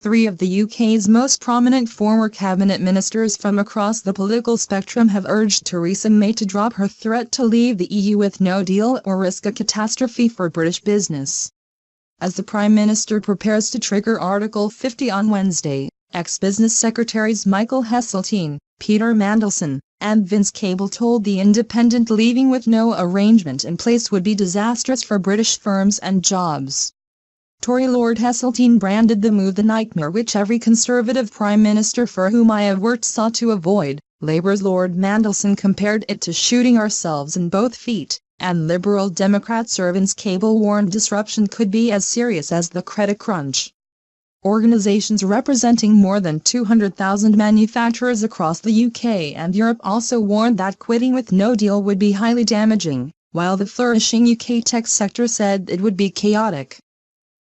Three of the UK's most prominent former cabinet ministers from across the political spectrum have urged Theresa May to drop her threat to leave the EU with no deal or risk a catastrophe for British business. As the Prime Minister prepares to trigger Article 50 on Wednesday, ex-business secretaries Michael Heseltine, Peter Mandelson, and Vince Cable told The Independent leaving with no arrangement in place would be disastrous for British firms and jobs. Tory Lord Heseltine branded the move the nightmare which every Conservative Prime Minister for whom I have worked sought to avoid. Labour's Lord Mandelson compared it to shooting ourselves in both feet, and Liberal Democrat Sir Vince Cable warned disruption could be as serious as the credit crunch. Organisations representing more than 200,000 manufacturers across the UK and Europe also warned that quitting with no deal would be highly damaging, while the flourishing UK tech sector said it would be chaotic.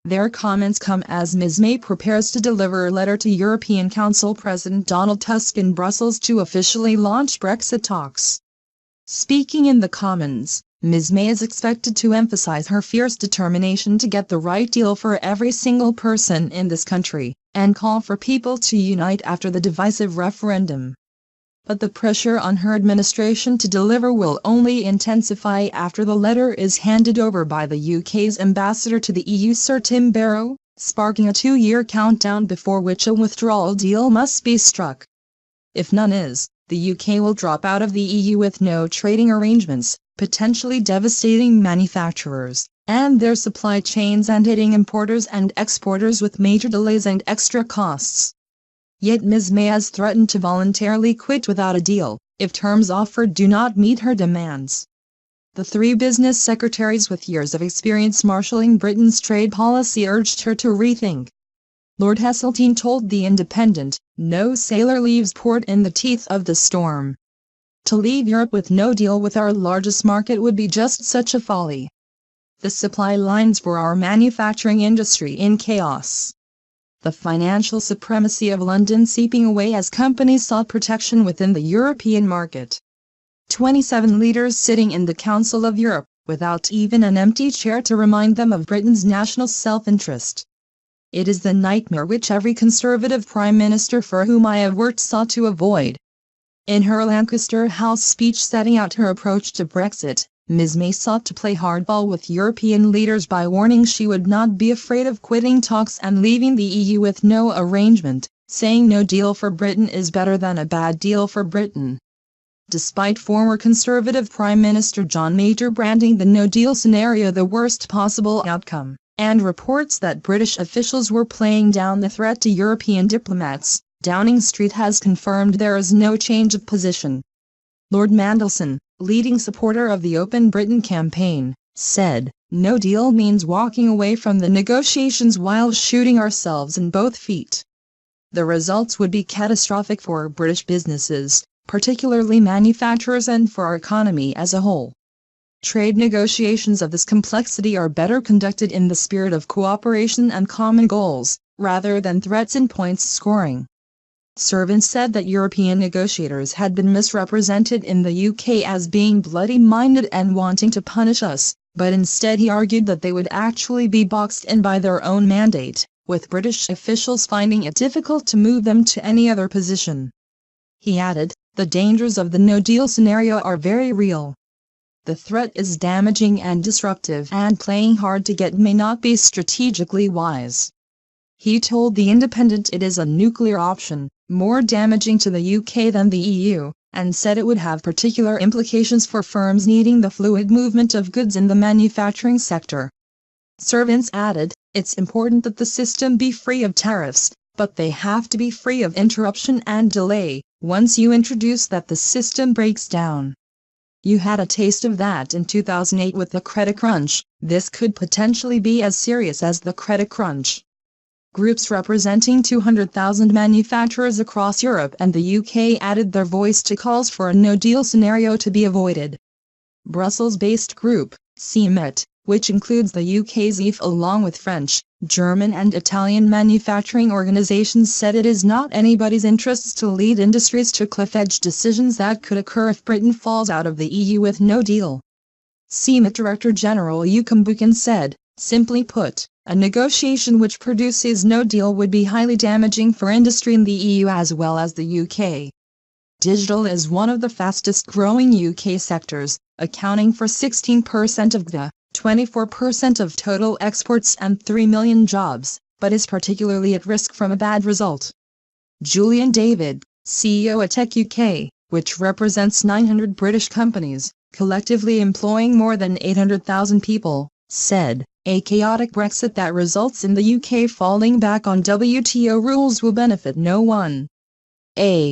Their comments come as Ms May prepares to deliver a letter to European Council President Donald Tusk in Brussels to officially launch Brexit talks. Speaking in the Commons, Ms May is expected to emphasise her fierce determination to get the right deal for every single person in this country, and call for people to unite after the divisive referendum. But the pressure on her administration to deliver will only intensify after the letter is handed over by the UK's ambassador to the EU Sir Tim Barrow, sparking a 2-year countdown before which a withdrawal deal must be struck. If none is, the UK will drop out of the EU with no trading arrangements, potentially devastating manufacturers and their supply chains and hitting importers and exporters with major delays and extra costs. Yet Ms May has threatened to voluntarily quit without a deal, if terms offered do not meet her demands. The three business secretaries with years of experience marshalling Britain's trade policy urged her to rethink. Lord Heseltine told The Independent, "No sailor leaves port in the teeth of the storm. To leave Europe with no deal with our largest market would be just such a folly. The supply lines for our manufacturing industry in chaos. The financial supremacy of London seeping away as companies sought protection within the European market. 27 leaders sitting in the Council of Europe, without even an empty chair to remind them of Britain's national self-interest. It is the nightmare which every Conservative Prime Minister for whom I have worked sought to avoid." In her Lancaster House speech setting out her approach to Brexit, Ms May sought to play hardball with European leaders by warning she would not be afraid of quitting talks and leaving the EU with no arrangement, saying no deal for Britain is better than a bad deal for Britain. Despite former Conservative Prime Minister John Major branding the no-deal scenario the worst possible outcome, and reports that British officials were playing down the threat to European diplomats, Downing Street has confirmed there is no change of position. Lord Mandelson, leading supporter of the Open Britain campaign, said, "No deal means walking away from the negotiations while shooting ourselves in both feet. The results would be catastrophic for British businesses, particularly manufacturers, and for our economy as a whole. Trade negotiations of this complexity are better conducted in the spirit of cooperation and common goals, rather than threats and points scoring." Sir Vince said that European negotiators had been misrepresented in the UK as being bloody-minded and wanting to punish us, but instead he argued that they would actually be boxed in by their own mandate, with British officials finding it difficult to move them to any other position. He added, "The dangers of the no-deal scenario are very real. The threat is damaging and disruptive, and playing hard to get may not be strategically wise." He told The Independent it is a nuclear option, more damaging to the UK than the EU, and said it would have particular implications for firms needing the fluid movement of goods in the manufacturing sector. Sir Vince added, "It's important that the system be free of tariffs, but they have to be free of interruption and delay. Once you introduce that, the system breaks down. You had a taste of that in 2008 with the credit crunch. This could potentially be as serious as the credit crunch." Groups representing 200,000 manufacturers across Europe and the UK added their voice to calls for a no-deal scenario to be avoided. Brussels-based group, CMET, which includes the UK's EF along with French, German and Italian manufacturing organizations, said it is not anybody's interests to lead industries to cliff-edge decisions that could occur if Britain falls out of the EU with no deal. CMET Director General Buchan said, "Simply put, A negotiation which produces no deal would be highly damaging for industry in the EU as well as the UK. Digital is one of the fastest growing UK sectors, accounting for 16% of the 24% of total exports and 3 million jobs, but is particularly at risk from a bad result. Julian David, CEO at Tech UK, which represents 900 British companies, collectively employing more than 800,000 people, said, "A chaotic Brexit that results in the UK falling back on WTO rules will benefit no one. A